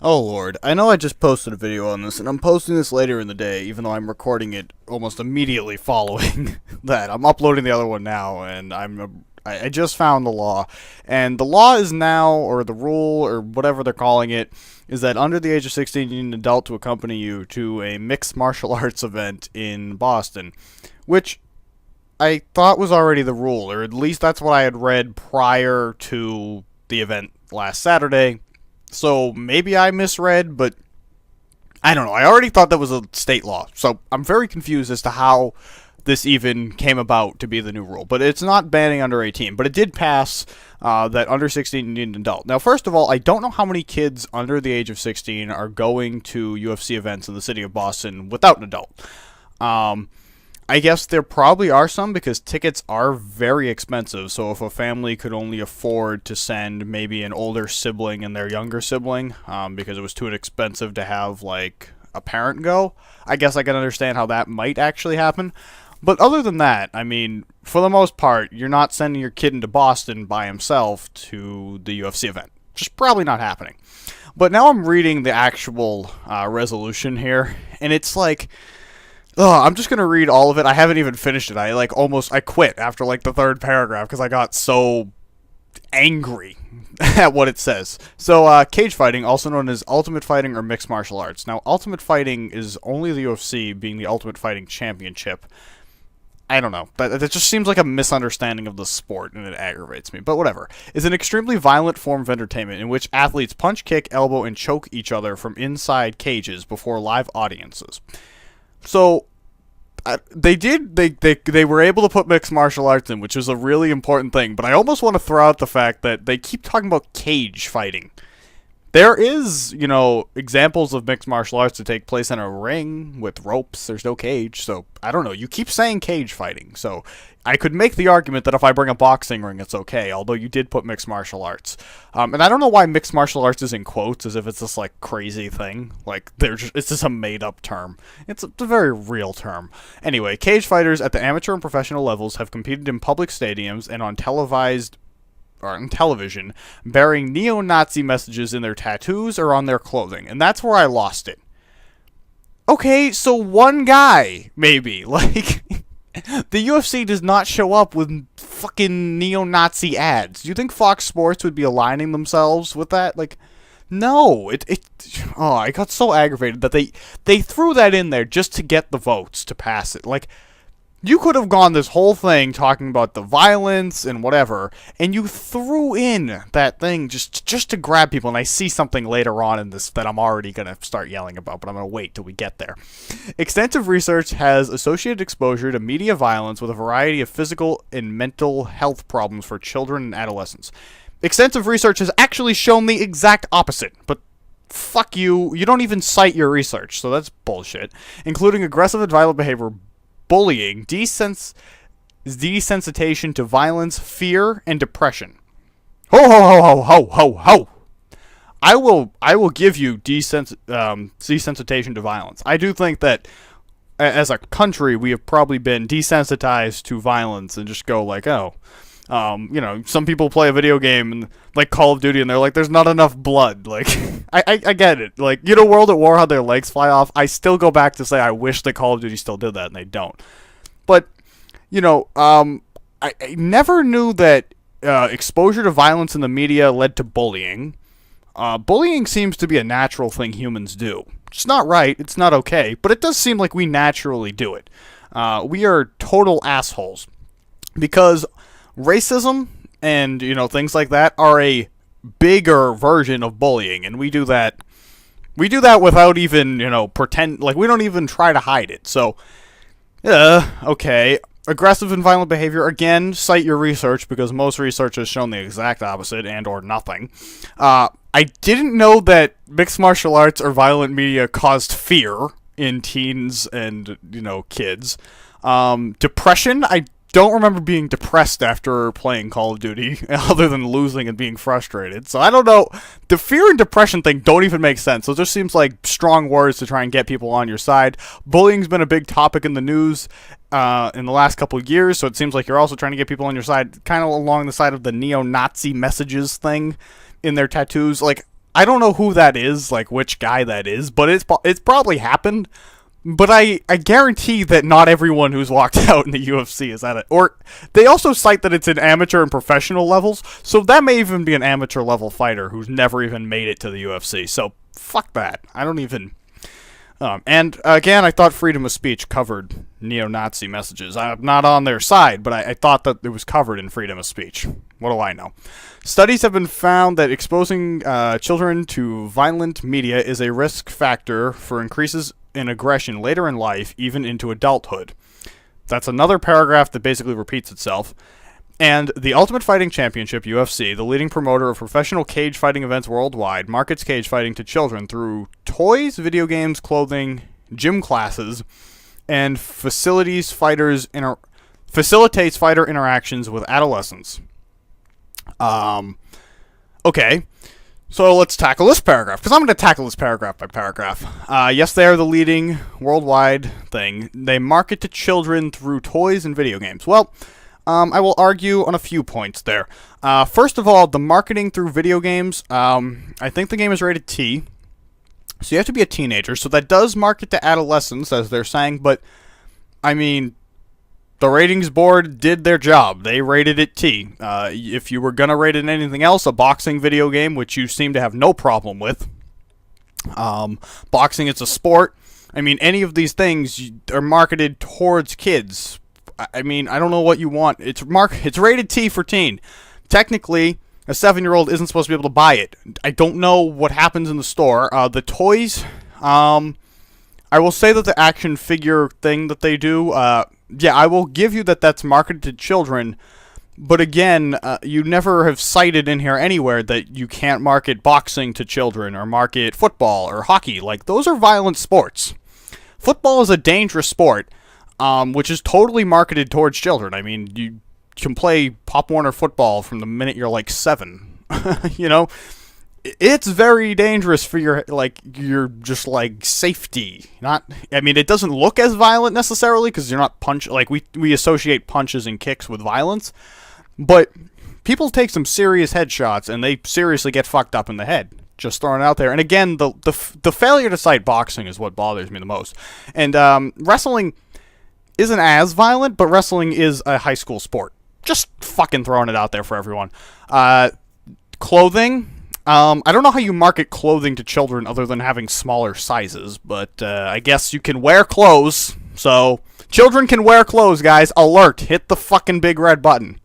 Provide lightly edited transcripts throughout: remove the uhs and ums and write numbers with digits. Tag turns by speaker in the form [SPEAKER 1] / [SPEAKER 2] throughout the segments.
[SPEAKER 1] Oh lord, I know I just posted a video on this, and I'm posting this later in the day, even though I'm recording it almost immediately following that. I'm uploading the other one now, and I just found the law, and the law is now, or the rule, or whatever they're calling it, is that under the age of 16, you need an adult to accompany you to a mixed martial arts event in Boston, which I thought was already the rule, or at least that's what I had read prior to the event last Saturday. So maybe I misread, but I don't know. I already thought that was a state law. So I'm very confused as to how this even came about to be the new rule. But it's not banning under 18. But it did pass that under 16 you need an adult. Now, first of all, I don't know how many kids under the age of 16 are going to UFC events in the city of Boston without an adult. I guess there probably are some because tickets are very expensive. So if a family could only afford to send maybe an older sibling and their younger sibling, because it was too expensive to have like a parent go, I guess I can understand how that might actually happen. But other than that, I mean, for the most part, you're not sending your kid into Boston by himself to the UFC event. Just probably not happening. But now I'm reading the actual resolution here, and it's like, oh, I'm just gonna read all of it. I haven't even finished it. I quit after like the third paragraph because I got so angry at what it says. So, cage fighting, also known as ultimate fighting or mixed martial arts. Now, ultimate fighting is only the UFC being the Ultimate Fighting Championship. I don't know. That just seems like a misunderstanding of the sport, and it aggravates me. But whatever. Is an extremely violent form of entertainment in which athletes punch, kick, elbow, and choke each other from inside cages before live audiences. So they were able to put mixed martial arts in, which is a really important thing. But I almost want to throw out the fact that they keep talking about cage fighting. There is, examples of mixed martial arts that take place in a ring with ropes. There's no cage, so I don't know. You keep saying cage fighting, so I could make the argument that if I bring a boxing ring, it's okay, although you did put mixed martial arts. And I don't know why mixed martial arts is in quotes, as if it's this, like, crazy thing. Like, it's just a made-up term. It's a very real term. Anyway, cage fighters at the amateur and professional levels have competed in public stadiums and on television, bearing neo-Nazi messages in their tattoos or on their clothing. And that's where I lost it. Okay, so one guy, maybe. Like, the UFC does not show up with fucking neo-Nazi ads. Do you think Fox Sports would be aligning themselves with that? Like, no. I got so aggravated that they threw that in there just to get the votes to pass it. Like, you could have gone this whole thing talking about the violence and whatever, and you threw in that thing just to grab people, and I see something later on in this that I'm already going to start yelling about, but I'm going to wait till we get there. Extensive research has associated exposure to media violence with a variety of physical and mental health problems for children and adolescents. Extensive research has actually shown the exact opposite, but fuck you, you don't even cite your research, so that's bullshit, including aggressive and violent behavior, bullying, desensitization to violence, fear, and depression. Ho ho ho ho ho ho ho! I will give you desensitization to violence. I do think that as a country we have probably been desensitized to violence and just go like, oh, some people play a video game and like Call of Duty and they're like, there's not enough blood. Like, I get it. Like, World at War, how their legs fly off. I still go back to say I wish that Call of Duty still did that, and they don't. But, I never knew that exposure to violence in the media led to bullying. Bullying seems to be a natural thing humans do. It's not right. It's not okay. But it does seem like we naturally do it. We are total assholes. Because racism and, things like that are a bigger version of bullying, and we do that without even, pretend, like, we don't even try to hide it. So, okay. Aggressive and violent behavior, again, cite your research, because most research has shown the exact opposite, and or nothing. I didn't know that mixed martial arts or violent media caused fear in teens and, kids. Depression, I don't remember being depressed after playing Call of Duty, other than losing and being frustrated. So I don't know. The fear and depression thing don't even make sense. So it just seems like strong words to try and get people on your side. Bullying's been a big topic in the news in the last couple of years, so it seems like you're also trying to get people on your side, kind of along the side of the neo-Nazi messages thing in their tattoos. Like, I don't know who that is, like which guy that is, but it's probably happened. But I guarantee that not everyone who's walked out in the UFC is at it. Or they also cite that it's in amateur and professional levels, so that may even be an amateur level fighter who's never even made it to the UFC. So fuck that. I don't even... and again, I thought freedom of speech covered neo-Nazi messages. I'm not on their side, but I thought that it was covered in freedom of speech. What do I know? Studies have been found that exposing children to violent media is a risk factor for increases in aggression later in life, even into adulthood. That's another paragraph that basically repeats itself. And the Ultimate Fighting Championship, UFC, the leading promoter of professional cage fighting events worldwide, markets cage fighting to children through toys, video games, clothing, gym classes, and facilitates fighter interactions with adolescents. Okay. So let's tackle this paragraph, because I'm going to tackle this paragraph by paragraph. Yes, they are the leading worldwide thing. They market to children through toys and video games. Well, I will argue on a few points there. First of all, the marketing through video games, I think the game is rated T, so you have to be a teenager, so that does market to adolescents, as they're saying, but, I mean... The ratings board did their job. They rated it T. If you were going to rate it anything else, a boxing video game, which you seem to have no problem with. Boxing is a sport. I mean, any of these things are marketed towards kids. I mean, I don't know what you want. It's rated T for teen. Technically, a 7-year-old isn't supposed to be able to buy it. I don't know what happens in the store. The toys, I will say that the action figure thing that they do... yeah, I will give you that that's marketed to children, but again, you never have cited in here anywhere that you can't market boxing to children, or market football, or hockey. Like, those are violent sports. Football is a dangerous sport, which is totally marketed towards children. I mean, you can play Pop Warner football from the minute you're, like, 7. You know? It's very dangerous for your just, like, safety. I mean, it doesn't look as violent, necessarily, because you're not we associate punches and kicks with violence, but people take some serious headshots, and they seriously get fucked up in the head. Just throwing it out there. And again, the failure to cite boxing is what bothers me the most. And, wrestling isn't as violent, but wrestling is a high school sport. Just fucking throwing it out there for everyone. Clothing... I don't know how you market clothing to children other than having smaller sizes, but I guess you can wear clothes. So, children can wear clothes, guys. Alert! Hit the fucking big red button.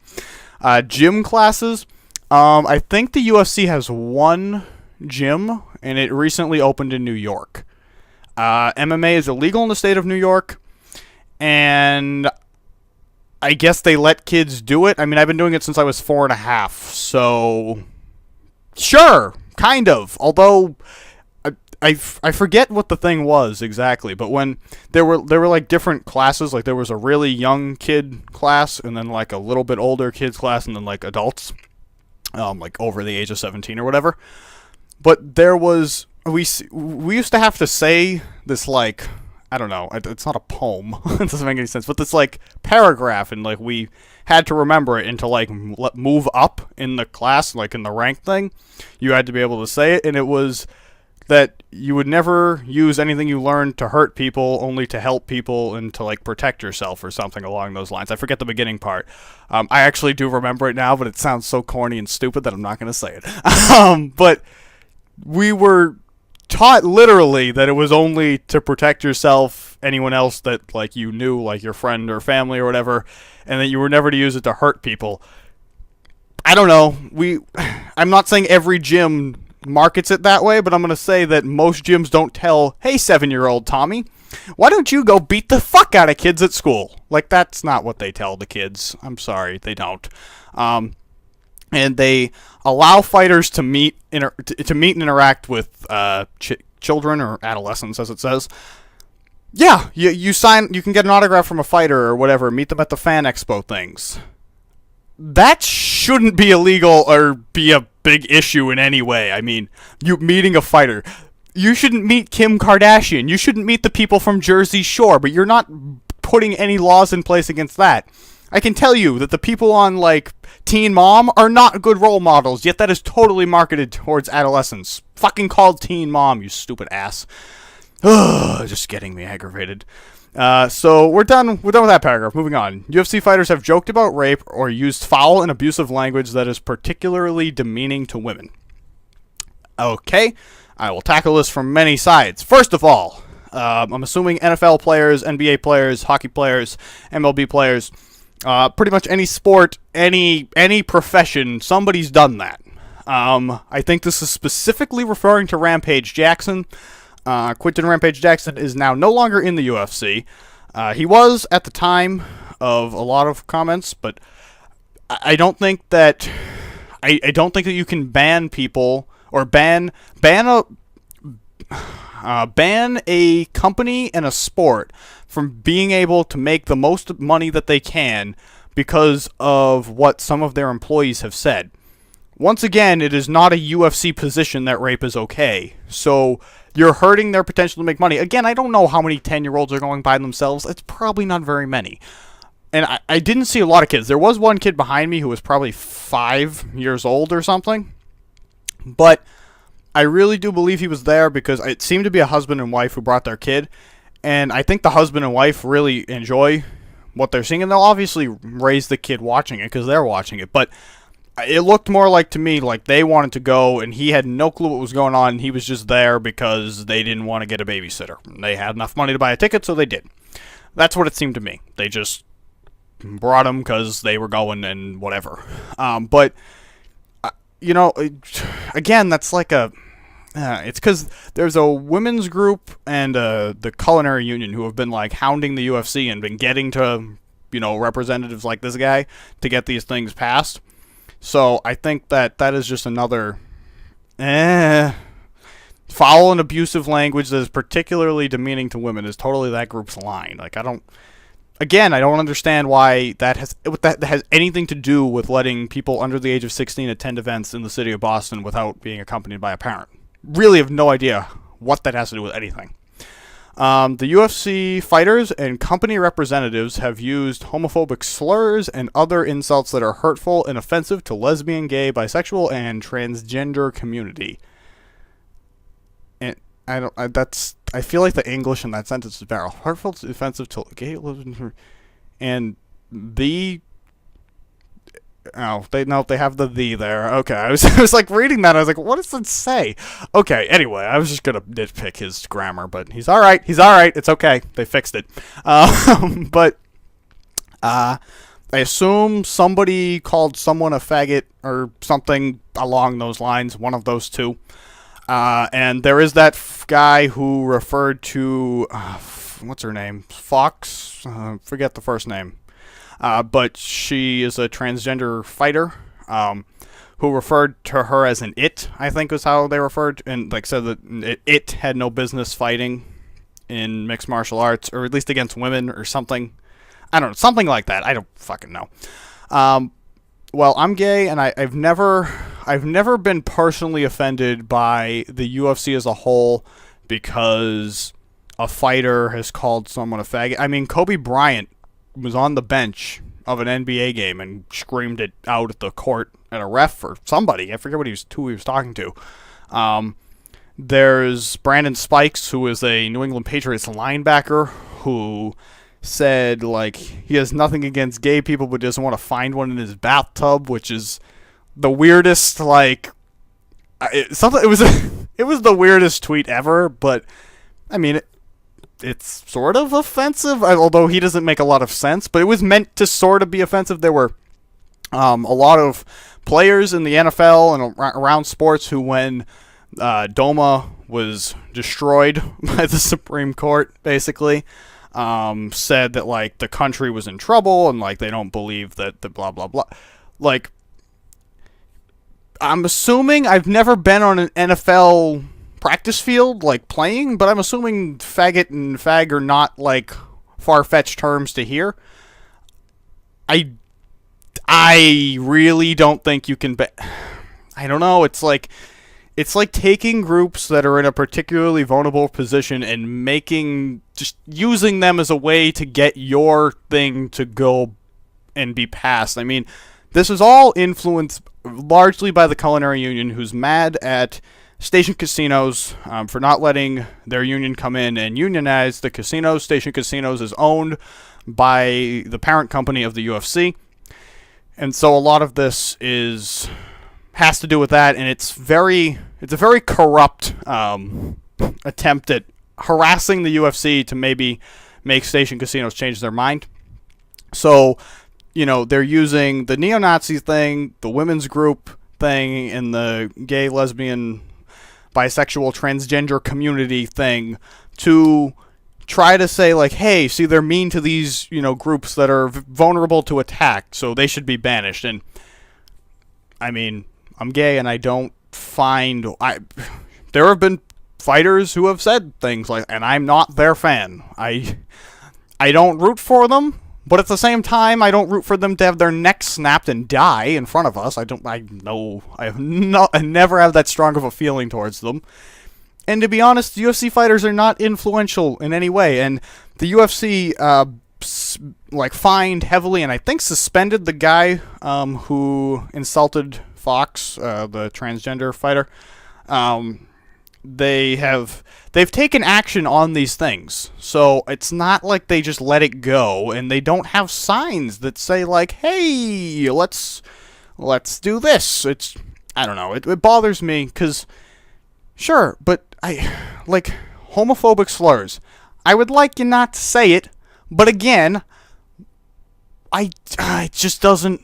[SPEAKER 1] Gym classes. I think the UFC has one gym, and it recently opened in New York. MMA is illegal in the state of New York, and I guess they let kids do it. I mean, I've been doing it since I was 4.5, so... Sure, kind of. Although I forget what the thing was exactly, but when there were like different classes, like there was a really young kid class, and then like a little bit older kids class, and then like adults, like over the age of 17 or whatever. But there was we used to have to say this, like, I don't know, it's not a poem. It doesn't make any sense, but this like paragraph, and like we had to remember it, and to like move up in the class, like in the rank thing, you had to be able to say it, and it was that you would never use anything you learned to hurt people, only to help people and to like protect yourself, or something along those lines. I forget the beginning part. I actually do remember it now, but it sounds so corny and stupid that I'm not going to say it. But we were taught literally that it was only to protect yourself, anyone else that like you knew, like your friend or family or whatever, and that you were never to use it to hurt people. I don't know. I'm not saying every gym markets it that way, but I'm going to say that most gyms don't tell, hey, 7-year-old Tommy, why don't you go beat the fuck out of kids at school? Like, that's not what they tell the kids. I'm sorry, they don't. And they allow fighters to meet and interact with children or adolescents, as it says. Yeah, you can get an autograph from a fighter or whatever, meet them at the fan expo things. That shouldn't be illegal or be a big issue in any way. I mean, you meeting a fighter. You shouldn't meet Kim Kardashian. You shouldn't meet the people from Jersey Shore, but you're not putting any laws in place against that. I can tell you that the people on, like, Teen Mom are not good role models, yet that is totally marketed towards adolescents. Fucking called Teen Mom, you stupid ass. Ugh, just getting me aggravated. So we're done with that paragraph. Moving on. UFC fighters have joked about rape or used foul and abusive language that is particularly demeaning to women. Okay, I will tackle this from many sides. First of all, I'm assuming NFL players, NBA players, hockey players, MLB players, pretty much any sport, any profession, somebody's done that. I think this is specifically referring to Rampage Jackson. Quinton Rampage Jackson is now no longer in the UFC. He was at the time of a lot of comments, but I don't think that you can ban people or ban a company and a sport from being able to make the most money that they can because of what some of their employees have said. Once again, it is not a UFC position that rape is okay. So you're hurting their potential to make money. Again, I don't know how many 10-year-olds are going by themselves. It's probably not very many. And I didn't see a lot of kids. There was one kid behind me who was probably 5 years old or something. But I really do believe he was there because it seemed to be a husband and wife who brought their kid. And I think the husband and wife really enjoy what they're seeing. And they'll obviously raise the kid watching it because they're watching it. But it looked more like to me like they wanted to go and he had no clue what was going on. He was just there because they didn't want to get a babysitter. They had enough money to buy a ticket, so they did. That's what it seemed to me. They just brought him because they were going and whatever. But, you know, again, that's like a... it's because there's a women's group and the culinary union who have been like hounding the UFC and been getting to, you know, representatives like this guy to get these things passed. So I think that is just another foul and abusive language that is particularly demeaning to women is totally that group's line. Like I don't understand why that has anything to do with letting people under the age of 16 attend events in the city of Boston without being accompanied by a parent. Really have no idea what that has to do with anything. The UFC fighters and company representatives have used homophobic slurs and other insults that are hurtful and offensive to lesbian, gay, bisexual, and transgender community. And I feel like the English in that sentence is better. Hurtful, offensive to gay, lesbian, and the. Oh, they have the there. Okay, I was like reading that. I was like, what does it say? Okay, anyway, I was just gonna nitpick his grammar, but he's all right. It's okay. They fixed it. But I assume somebody called someone a faggot or something along those lines. One of those two. And there is that guy who referred to what's her name? Fox. Forget the first name. But she is a transgender fighter, who referred to her as an it, I think is how they referred, and like said that it had no business fighting in mixed martial arts, or at least against women or something. I don't know, something like that. I don't fucking know. Well, I'm gay, and I've never been personally offended by the UFC as a whole because a fighter has called someone a faggot. I mean, Kobe Bryant was on the bench of an NBA game and screamed it out at the court at a ref or somebody. I forget who he was talking to. There's Brandon Spikes, who is a New England Patriots linebacker, who said like he has nothing against gay people but doesn't want to find one in his bathtub, which is the weirdest. Like it was the weirdest tweet ever. But I mean. It's sort of offensive, although he doesn't make a lot of sense, but it was meant to sort of be offensive. There were a lot of players in the NFL and around sports who, when DOMA was destroyed by the Supreme Court, basically, said that, like, the country was in trouble and, like, they don't believe that the blah, blah, blah. Like, I'm assuming I've never been on an NFL practice field, like, playing, but I'm assuming faggot and fag are not, like, far-fetched terms to hear. I really don't think you can I don't know, it's like taking groups that are in a particularly vulnerable position and just using them as a way to get your thing to go and be passed. I mean, this is all influenced largely by the Culinary Union, who's mad at station casinos for not letting their union come in and unionize the casinos. Station Casinos is owned by the parent company of the UFC. And so a lot of this has to do with that, and it's a very corrupt attempt at harassing the UFC to maybe make station casinos change their mind. So, they're using the neo-Nazi thing, the women's group thing, and the gay, lesbian, bisexual, transgender community thing to try to say, like, hey, see, they're mean to these, groups that are vulnerable to attack, so they should be banished. And, I mean, I'm gay, and I don't find... there have been fighters who have said things like, and I'm not their fan. I don't root for them, but at the same time, I don't root for them to have their necks snapped and die in front of us. I never have that strong of a feeling towards them. And to be honest, UFC fighters are not influential in any way, and the UFC, fined heavily, and I think suspended the guy, who insulted Fox, the transgender fighter. They've taken action on these things, so it's not like they just let it go, and they don't have signs that say, like, hey, let's do this. I don't know, it bothers me, because, sure, but homophobic slurs, I would like you not to say it, but again, it just doesn't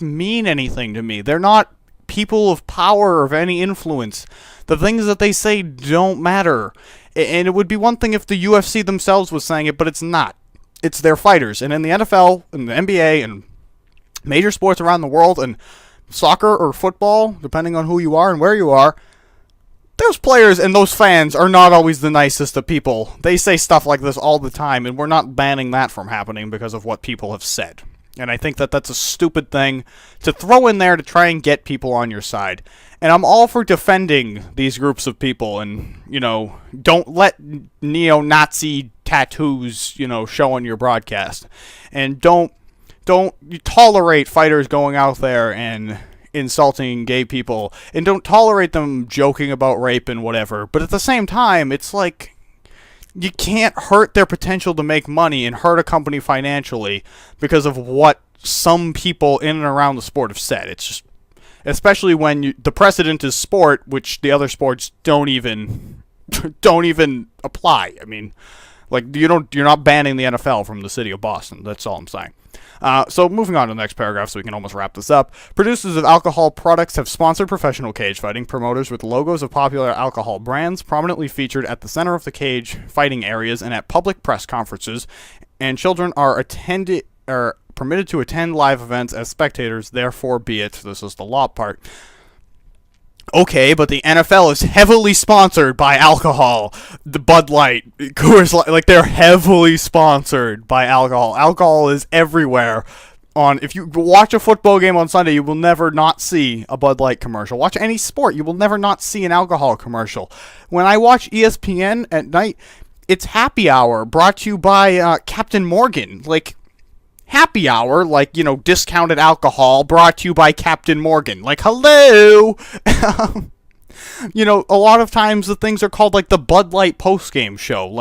[SPEAKER 1] mean anything to me. They're not people of power or of any influence. The things that they say don't matter. And it would be one thing if the UFC themselves was saying it, but it's not. It's their fighters. And in the NFL, and the NBA, and major sports around the world, and soccer or football, depending on who you are and where you are, those players and those fans are not always the nicest of people. They say stuff like this all the time, and we're not banning that from happening because of what people have said. And I think that that's a stupid thing to throw in there to try and get people on your side. And I'm all for defending these groups of people and, don't let neo-Nazi tattoos, show on your broadcast. And don't tolerate fighters going out there and insulting gay people. And don't tolerate them joking about rape and whatever. But at the same time, it's like, you can't hurt their potential to make money and hurt a company financially because of what some people in and around the sport have said. It's just, especially when the precedent is sport, which the other sports don't even apply. I mean, you're not banning the NFL from the city of Boston. That's all I'm saying. So moving on to the next paragraph so we can almost wrap this up. Producers of alcohol products have sponsored professional cage fighting. Promoters with logos of popular alcohol brands prominently featured at the center of the cage fighting areas and at public press conferences. And children are permitted to attend live events as spectators, therefore be it. This is the law part. Okay, but the NFL is heavily sponsored by alcohol. The Bud Light, Coors Light, they're heavily sponsored by alcohol. Alcohol is everywhere. If you watch a football game on Sunday, you will never not see a Bud Light commercial. Watch any sport, you will never not see an alcohol commercial. When I watch ESPN at night, it's Happy Hour, brought to you by Captain Morgan. Happy Hour, discounted alcohol, brought to you by Captain Morgan. Hello! A lot of times the things are called, the Bud Light post-game show.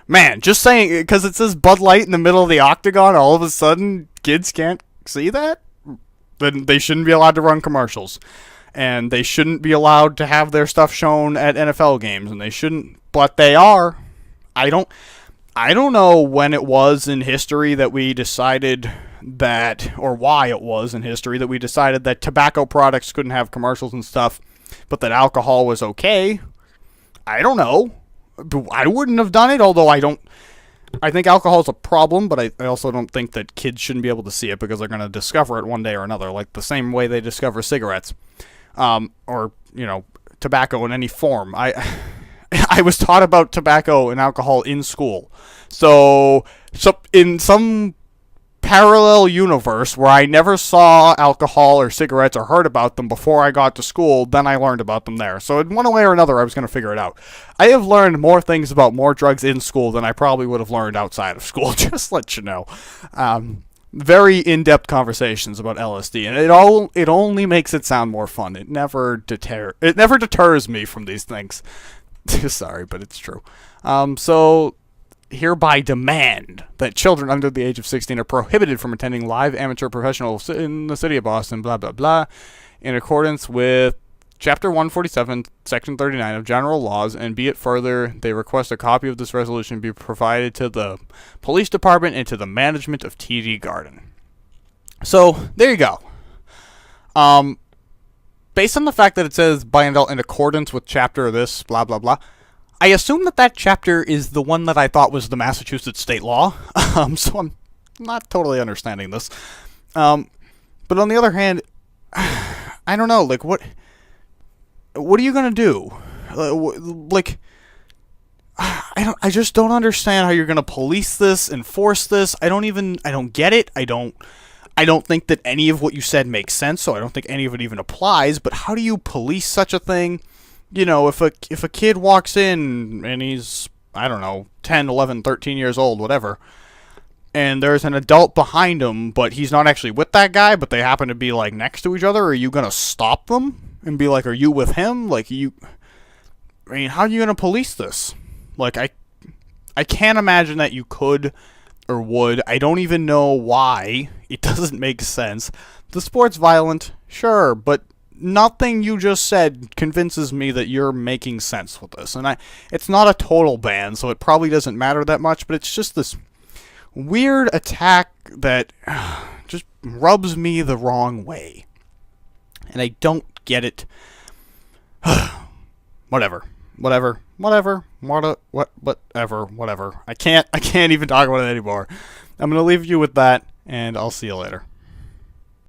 [SPEAKER 1] Man, just saying, because it says Bud Light in the middle of the octagon, all of a sudden, kids can't see that? Then they shouldn't be allowed to run commercials. And they shouldn't be allowed to have their stuff shown at NFL games, and they shouldn't, but they are. I don't know when it was in history that we decided that, or why it was in history that we decided that tobacco products couldn't have commercials and stuff, but that alcohol was okay. I don't know. I wouldn't have done it, although I think alcohol is a problem, but I also don't think that kids shouldn't be able to see it because they're going to discover it one day or another, like the same way they discover cigarettes, or, tobacco in any form. I was taught about tobacco and alcohol in school. So in some parallel universe where I never saw alcohol or cigarettes or heard about them before I got to school, then I learned about them there. So in one way or another, I was going to figure it out. I have learned more things about more drugs in school than I probably would have learned outside of school, just let you know. Very in-depth conversations about LSD, and it only makes it sound more fun. It never deters me from these things. Sorry, but it's true. So hereby demand that children under the age of 16 are prohibited from attending live amateur professionals in the city of Boston, blah, blah, blah, in accordance with Chapter 147, Section 39 of General Laws, and be it further, they request a copy of this resolution be provided to the police department and to the management of TD Garden. So, there you go. Based on the fact that it says by and in accordance with chapter this, blah, blah, blah, I assume that chapter is the one that I thought was the Massachusetts state law. So I'm not totally understanding this. But on the other hand, I don't know, like, what are you gonna do? Like, I just don't understand how you're gonna police this, enforce this. I don't get it. I don't think that any of what you said makes sense, so I don't think any of it even applies, but how do you police such a thing? You know, if a kid walks in and he's, I don't know, 10, 11, 13 years old, whatever, and there's an adult behind him, but he's not actually with that guy, but they happen to be, like, next to each other, are you gonna stop them and be like, are you with him? Like, I mean, how are you gonna police this? Like, I can't imagine that you could or would. I don't even know why. It doesn't make sense. The sport's violent, sure, but nothing you just said convinces me that you're making sense with this. And it's not a total ban, so it probably doesn't matter that much, but it's just this weird attack that just rubs me the wrong way. And I don't get it. Whatever. I can't even talk about it anymore. I'm going to leave you with that, and I'll see you later.